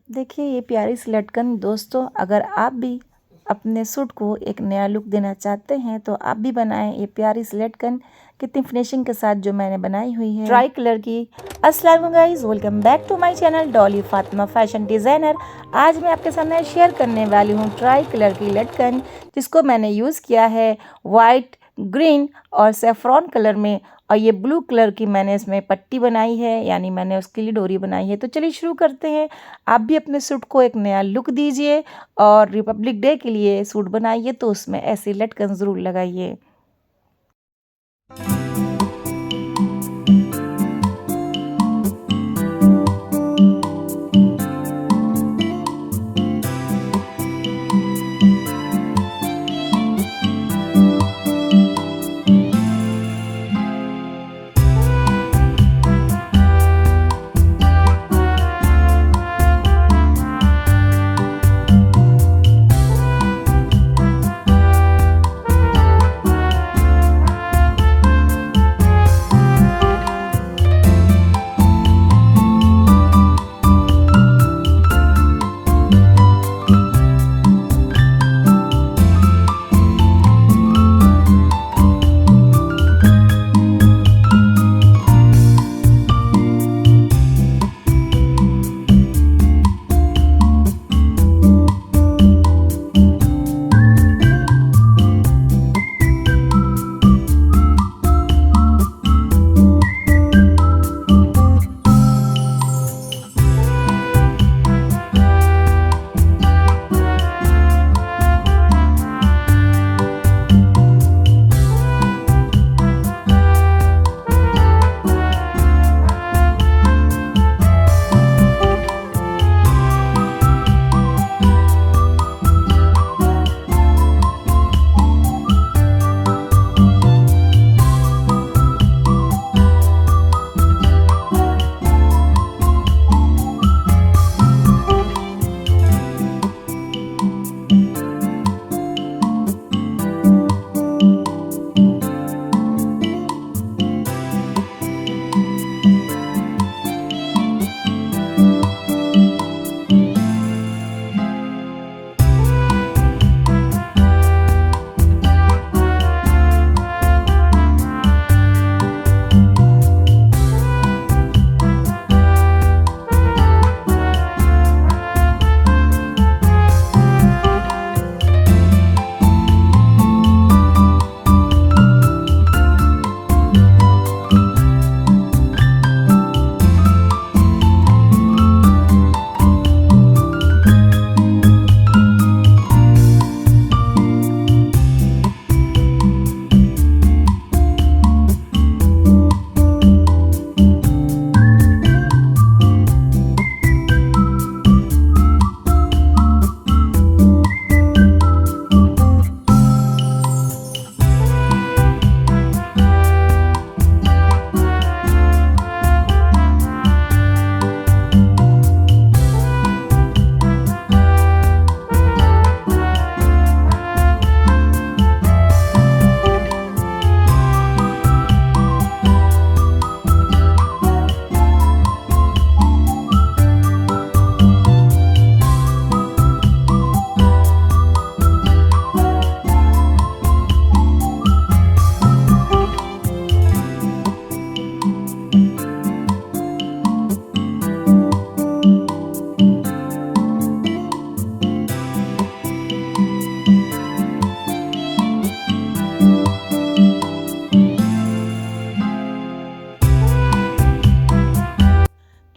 देखिए ये प्यारी सी लटकन दोस्तों, अगर आप भी अपने सूट को एक नया लुक देना चाहते हैं तो आप भी बनाएं ये प्यारी सी लटकन कितनी फिनिशिंग के साथ जो मैंने बनाई हुई है ट्राई कलर की। अस्सलाम वालेकुम guys, welcome back to my channel Dolly Fatima fashion designer. आज मैं आपके सामने शेयर करने वाली हूँ ट्राई कलर की लटकन, जिसको मैंने यूज़ किया है वाइट, ग्रीन और सेफ्रॉन कलर में, और ये ब्लू कलर की मैंने इसमें पट्टी बनाई है, यानी मैंने उसके लिए डोरी बनाई है। तो चलिए शुरू करते हैं। आप भी अपने सूट को एक नया लुक दीजिए और रिपब्लिक डे के लिए सूट बनाइए तो उसमें ऐसी लटकन ज़रूर लगाइए।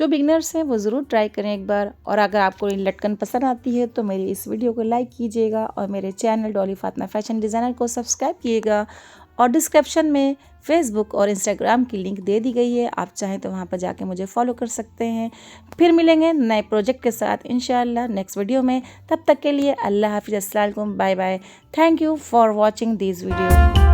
जो बिगनर्स हैं वो ज़रूर ट्राई करें एक बार। और अगर आपको ये लटकन पसंद आती है तो मेरी इस वीडियो को लाइक कीजिएगा और मेरे channel Dolly Fatima fashion designer को सब्सक्राइब कीजिएगा। और डिस्क्रिप्शन में फेसबुक और इंस्टाग्राम की लिंक दे दी गई है, आप चाहें तो वहाँ पर जाके मुझे फॉलो कर सकते हैं। फिर मिलेंगे नए प्रोजेक्ट के साथ इंशाल्लाह नेक्स्ट वीडियो में। तब तक के लिए अल्लाह हाफिज़, अस्सलाम वालेकुम, bye bye. Thank you for watching this video.